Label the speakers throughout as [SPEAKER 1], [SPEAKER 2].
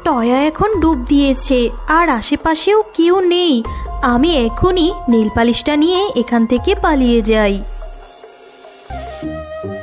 [SPEAKER 1] টয়া এখন ডুব দিয়েছে আর আশেপাশেও কেউ নেই। আমি এখনই নেল পালিশটা নিয়ে এখান থেকে পালিয়ে যাই।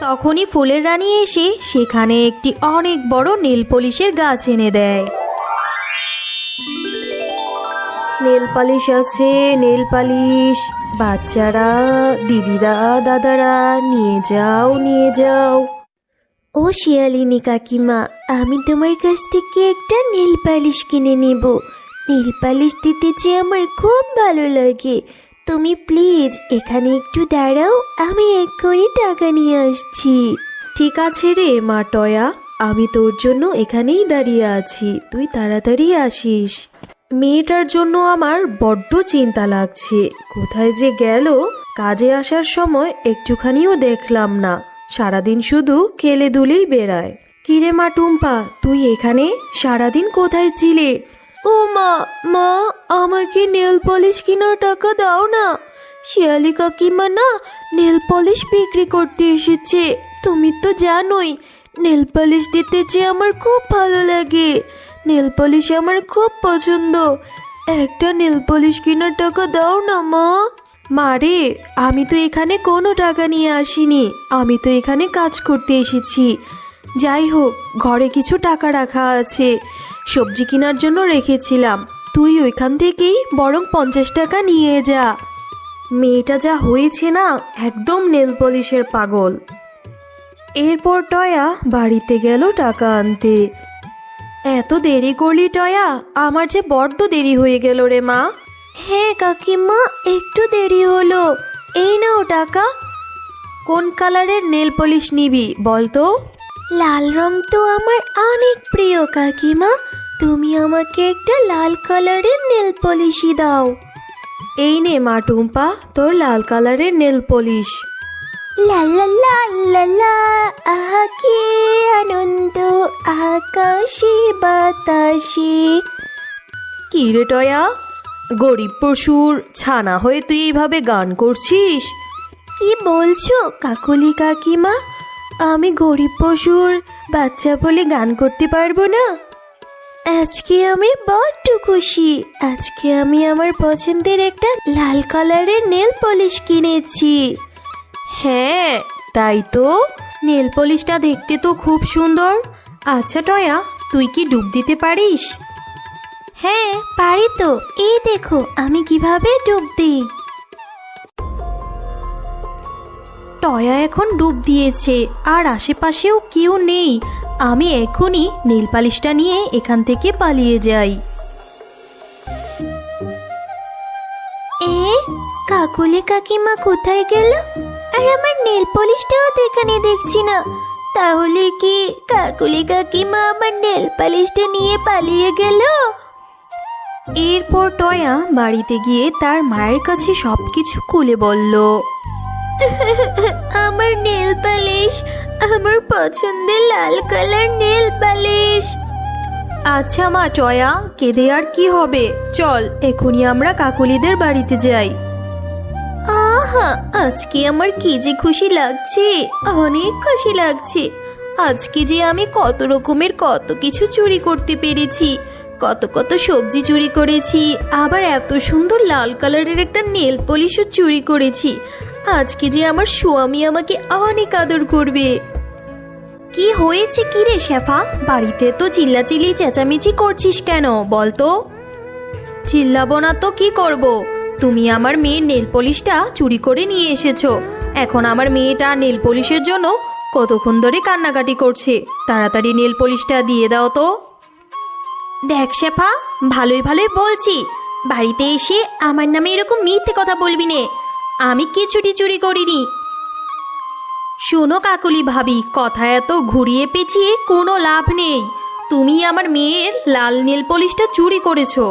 [SPEAKER 1] তখনই ফুলের রানী এসে সেখানে একটি অনেক বড় নেল পলিশের গাছ এনে দেয়। নেল পালিশ আছে, নেল পালিশ। বাচ্চারা, দিদিরা, দাদারা, নিয়ে যাও নিয়ে যাও। ও শিয়ালিনী কাকিমা, আমি তোমার কাছ থেকে একটা নেল পালিশ কিনে নেব। নেল পালিশ দিতে যে আমার খুব ভালো লাগে। তুমি প্লিজ এখানে একটু দাঁড়াও, আমি এক্ষুনি টাকা নিয়ে আসছি। ঠিক আছে রে মা টয়া, আমি তোর জন্য এখানেই দাঁড়িয়ে আছি, তুই তাড়াতাড়ি আসিস। মেয়েটার জন্য আমার বড্ড চিন্তা লাগছে, কোথায় যে গেল। কাজে আসার সময় একটুখানিও দেখলাম না, সারাদিন শুধু খেলে দুলেই বেড়ায়। কিরে মা টুম্পা, তুই এখানে সারাদিন কোথায় ছিলে? ও মা, মা আমাকে নেল পলিশ কেনার টাকা দাও না। শিয়ালি কাকিমা না নেল পলিশ বিক্রি করতে এসেছে। তুমি তো জানোই নেল পলিশ দিতে যে আমার খুব ভালো লাগে। নেল পলিশ আমার খুব পছন্দ। একটা নেল পলিশ কেনার টাকা দাও না মা। মারে, আমি তো এখানে কোনো টাকা নিয়ে আসিনি, আমি তো এখানে কাজ করতে এসেছি। যাই হোক, ঘরে কিছু টাকা রাখা আছে, সবজি কেনার জন্য রেখেছিলাম। তুই ওইখান থেকেই বরং 50 টাকা নিয়ে যা। মেয়েটা যা হয়েছে না, একদম নেল পলিশের পাগল। এরপর টয়া বাড়িতে গেল টাকা আনতে। এত দেরি করলি টয়া, আমার যে বড্ড দেরি হয়ে গেল রে মা। হ্যাঁ কাকিমা, একটু দেরি হলো। এই নাও টাকা। কোন কালারের নেল পলিশ নিবি বল তো? লাল রং তো আমার অনেক প্রিয় কাকিমা, তুমি আমাকে একটা লাল কালারের নেল পলিশই দাও। এই নে মা টুম্পা, তোর লাল কালারের নেল পলিশ। লা লা লা লা লা, আহা কি আনন্দ আকাশে বাতাসে। কি রে টয়া, গরিব পশুর ছানা হয়ে তুই এইভাবে গান করছিস? কি বলছো কাকলি কাকিমা, আমি গরিব পশুর বাচ্চা বলে গান করতে পারবো না? আজকে আমি বড্ড খুশি, আজকে আমি আমার পছন্দের একটা লাল কালারের নেল পলিশ কিনেছি। হ্যাঁ তাই তো, নেল পলিশটা দেখতে তো খুব সুন্দর। আচ্ছা টয়া, তুই কি ডুব দিতে পারিস? হ্যাঁ পারি তো, এই দেখো আমি কিভাবে ডুব দিই। টয়া এখন ডুব দিয়েছে আর আশেপাশেও কেউ নেই। আমি এখনই নেল পালিশটা নিয়ে এখান থেকে পালিয়ে যাই। কাকুলি কাকিমা কোথায় গেল? আর আমার নেল পলিশটাও তো এখানে দেখছি না। তাহলে কি কাকুলি কাকিমা আমার নেল পালিশটা নিয়ে পালিয়ে গেল? এরপর টয়া বাড়িতে গিয়ে তার মায়ের কাছে সবকিছু খুলে বলল। আমার নেল পালিশ, আমার পছন্দের লাল কালার নেল পালিশ। আচ্ছা মা টয়া, কেঁদে আর কি হবে, চল এখনই আমরা কাকুলিদের বাড়িতে যাই। আহা, আজকে আমার কি যে খুশি লাগছে, অনেক খুশি লাগছে। আজকে যে আমি কত রকমের কত কিছু চুরি করতে পেরেছি, কত কত সবজি চুরি করেছি, আবার এত সুন্দর লাল কালারের একটা নেল পলিশও চুরি করেছি। আজকে যে আমার স্বামী আমাকে অনেক আদর করবে। কি হয়েছে কি রে শেফা, বাড়িতে তো চিল্লাচিল্লি চেঁচামেচি করছিস কেন বলতো? চিল্লাবো না তো কি করব, তুমি আমার মেয়ের নেল পলিশটা চুরি করে নিয়ে এসেছো। এখন আমার মেয়েটা নেল পলিশের জন্য কতক্ষণ ধরে কান্নাকাটি করছে, তাড়াতাড়ি নেল পলিশটা দিয়ে দাও তো। দেখ শেফা, ভালোই ভালোই বলছি, বাড়িতে এসে আমার নামে এরকম মিথ্যে কথা বলবি নে, আমি কিছুটি চুরি করিনি। শোনো কাকুলি ভাবি, কথা এত ঘুরিয়ে পেঁচিয়ে কোনো লাভ নেই। তুমি আমার মেয়ের লাল নেল পলিশটা চুরি করেছো,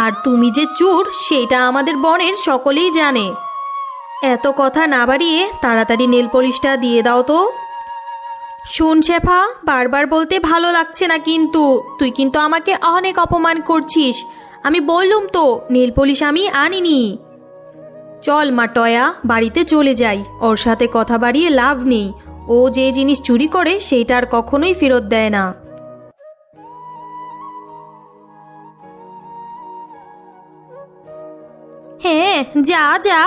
[SPEAKER 1] আর তুমি যে চোর সেটা আমাদের বনের সকলেই জানে। এত কথা না বাড়িয়ে তাড়াতাড়ি নেল পলিশটা দিয়ে দাও তো। শোন শেফা, বারবার বলতে ভালো লাগছে না, কিন্তু তুই কিন্তু আমাকে অনেক অপমান করছিস। আমি বললুম তো নেল পলিশ আমি আনিনি। চল মা টয়া, বাড়িতে চলে যাই, ওর সাথে কথা বাড়িয়ে লাভ নেই। ও যে জিনিস চুরি করে সেইটা আর কখনোই ফেরত দেয় না। হ্যাঁ, যা যা।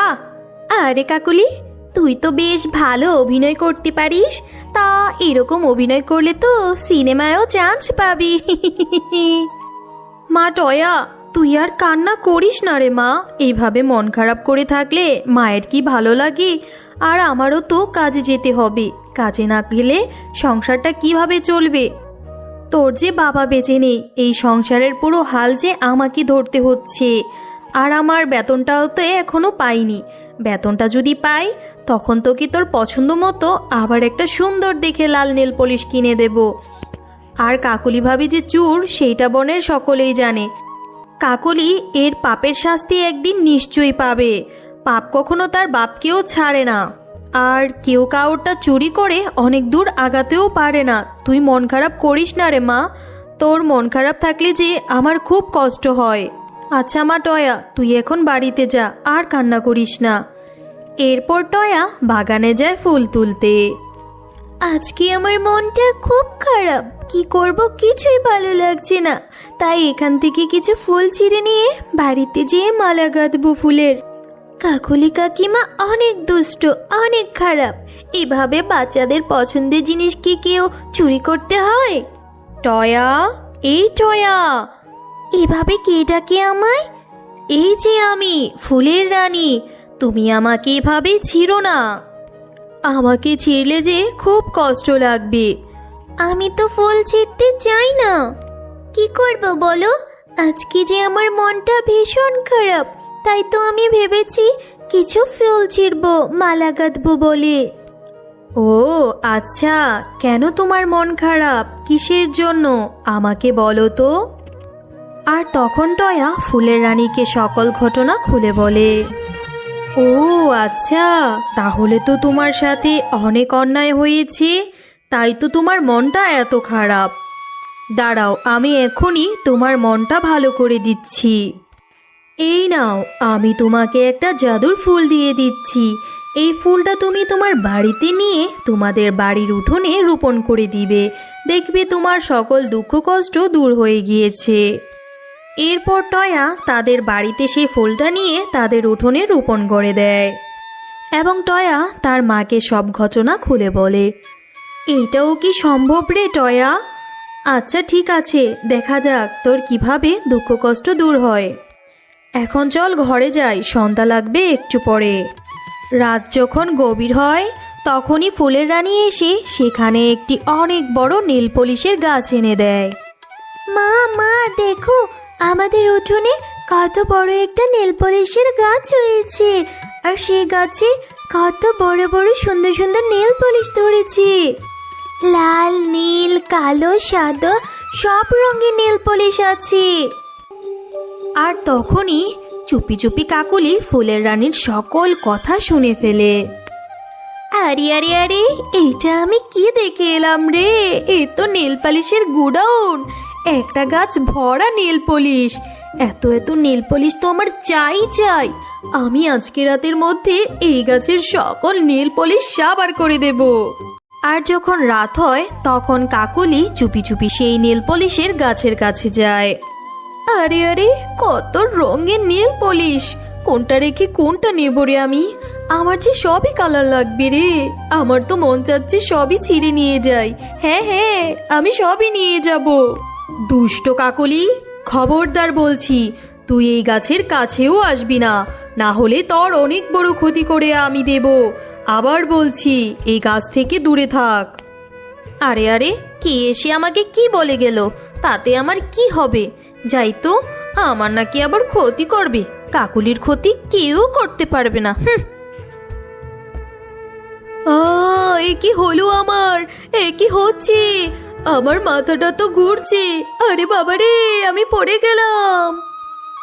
[SPEAKER 1] আরে কাকুলি, তুই তো বেশ ভালো অভিনয় করতে পারিস। তা এরকম অভিনয় করলে তো সিনেমায়ও চান্স পাবি। মা টয়া, তুই আর কান্না করিস না রে মা। এইভাবে মন খারাপ করে থাকলে মায়ের কি ভালো লাগে? আর আমারও তো কাজে যেতে হবে। কাজে না গেলে সংসারটা কিভাবে চলবে? তোর যে বাবা বেঁচে নেই, এই সংসারের পুরো হাল যে আমাকে ধরতে হচ্ছে। আর আমার বেতনটাও তো এখনো পাইনি। বেতনটা যদি পাই, তখন তো কি তোর পছন্দ মতো আবার একটা সুন্দর দেখে লাল নেল পলিশ কিনে দেব। আর কাকলি ভাবি যে চুর, সেইটা বনের সকলেই জানে। কাকলি এর পাপের শাস্তি একদিন নিশ্চয়ই পাবে। পাপ কখনো তার বাপকেও ছাড়ে না। আর কেউ কাউরটা চুরি করে অনেক দূর আগাতেও পারে না। তুই মন খারাপ করিস না রে মা। তোর মন খারাপ থাকলে যে আমার খুব কষ্ট হয়। আচ্ছা মা টয়া, তুই এখন বাড়িতে যা, আর কান্না করিস না। এরপর টয়া বাগানে যায় ফুল তুলতে। আজকে আমার মনটা খুব খারাপ, কি করব কিছুই ভালো লাগছে না। তাই এখান থেকে কিছু ফুল ছিঁড়ে নিয়ে বাড়িতে যেয়ে মালা গাঁথবো ফুলের। কাকলি কাকিমা অনেক দুষ্ট, অনেক খারাপ। এভাবে বাচ্চাদের পছন্দের জিনিস কি কেউ চুরি করতে হয়? টয়া, এই টয়া। এভাবে কে ডাকে আমায়? এই যে আমি, ফুলের রানী। তুমি আমাকে এভাবে ছিঁড়ো না। আমাকে ছিঁড়লে যে খুব কষ্ট লাগবে। আমি তো ফুল ছিঁড়তে চাই না। কি করব বলো? আজকে যে আমার মনটা ভীষণ খারাপ, তাই তো আমি ভেবেছি কিছু ফুল ছিঁড়বো, মালা গাঁথবো বলে। ও আচ্ছা, কেন তোমার মন খারাপ? কিসের জন্য আমাকে বলো তো। আর তখন টয়া ফুলের রানীকে সকল ঘটনা খুলে বলে। ও আচ্ছা, তাহলে তো তোমার সাথে অনেক অন্যায় হয়েছে, তাই তো তোমার মনটা এত খারাপ। দাঁড়াও, আমি এখনই তোমার মনটা ভালো করে দিচ্ছি। এই নাও, আমি তোমাকে একটা জাদুর ফুল দিয়ে দিচ্ছি। এই ফুলটা তুমি তোমার বাড়িতে নিয়ে তোমাদের বাড়ির উঠোনে রোপণ করে দিবে। দেখবে তোমার সকল দুঃখ কষ্ট দূর হয়ে গিয়েছে। এরপর টয়া তাদের বাড়িতে সেই ফুলটা নিয়ে তাদের উঠোনে রোপণ করে দেয়। এবং টয়া তার মাকে সব ঘটনা খুলে বলে। এইটাও কি সম্ভব রে টয়া? আচ্ছা ঠিক আছে, দেখা যাক তোর কিভাবে দুঃখ কষ্ট দূর হয়। এখন চল ঘরে যাই, সন্ধ্যা লাগবে একটু পরে। রাত যখন গভীর হয়, তখনই ফুলের রানী এসে সেখানে একটি অনেক বড় নীল পলিশের গাছ এনে দেয়। মা মা দেখো, আমাদের উঠোনে কত বড় একটা নীল পলিশের গাছ হয়েছে। আর সেই গাছে কত বড় বড় সুন্দর সুন্দর নীল পলিশ ধরেছে। লাল, নীল, কালো, সাদা সব রঙের নীল পলিশ আছে। আর তখনই চুপি চুপি কাকলি ফুলের রানীর সকল কথা শুনে ফেলে। আরে আরে আরে, এইটা আমি কি দেখে এলাম রে? এই তো নীল পলিশের গুডাউন। একটা গাছ ভরা নীল পলিশ। এত এত নীল পলিশ তো আমার চাই চাই। আমি আজকে রাতের মধ্যে এই গাছের সকল নীল পলিশ সাবার করে দেব। আর যখন রাত হয়, তখন কাকলি চুপি চুপি সেই নীল পলিশের গাছের কাছে যায়। আরে আরে, কত রঙের নীল পলিশ! কোনটা রেখে কোনটা নেব রে আমি? আমার যে সবই কালার লাগবে রে। আমার তো মন চাচ্ছে সবই ছিঁড়ে নিয়ে যাই। হ্যাঁ হ্যাঁ, আমি সবই নিয়ে যাব। দুষ্ট কাকলি, খবরদার বলছি, তুই এই গাছের কাছেও আসবি না, না হলে তোর অনেক বড় ক্ষতি করে আমি দেব। আবার বলছি, এই গাছ থেকে দূরে থাক। আরে আরে, কে এসে আমাকে কি বলে গেল? তাতে আমার কি হবে? যাই তো, আমার নাকি আবার ক্ষতি করবে। কাকুলির ক্ষতি কেউ করতে পারবে না। এ কি হলো আমার? এ কি হচ্ছে? আমার মাথাটা তো ঘুরছে। আরে বাবা রে, আমি পড়ে গেলাম।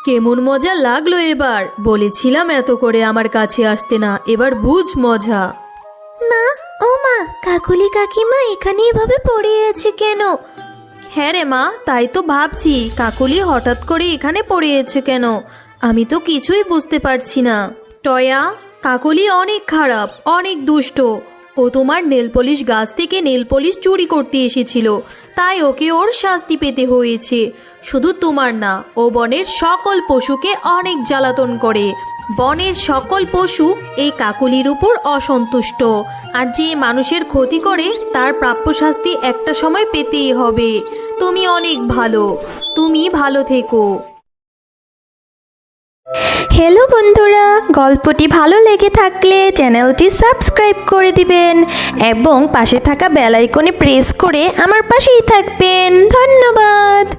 [SPEAKER 1] কেমন মজা লাগলো এবার? বলেছিলাম এত করে আমার কাছে আসতে না, এবার বুঝ মজা। মা, ও মা, কাকুলি কাকিমা এখানে এভাবে পড়ে আছে কেন? হ্যাঁ রে মা, তাই তো ভাবছি, কাকুলি হঠাৎ করে এখানে পড়ে আছে কেন? আমি তো কিছুই বুঝতে পারছি না। টয়া, কাকুলি অনেক খারাপ, অনেক দুষ্ট। ও তোমার নেল পলিশ গাছ থেকে নেল পলিশ চুরি করতে এসেছিল, তাই ওকে ওর শাস্তি পেতে হয়েছে। শুধু তোমার না, ও বনের সকল পশুকে অনেক জ্বালাতন করে। বনের সকল পশু এই কাকলির উপর অসন্তুষ্ট, আর যে মানুষের ক্ষতি করে তার প্রাপ্য শাস্তি একটা সময় পেতেই হবে। তুমি অনেক ভালো, তুমি ভালো থেকো।
[SPEAKER 2] হ্যালো বন্ধুরা, গল্পটি ভালো লেগে থাকলে চ্যানেলটি সাবস্ক্রাইব করে দিবেন এবং পাশে থাকা বেল আইকনে প্রেস করে আমার পাশেই থাকবেন। ধন্যবাদ।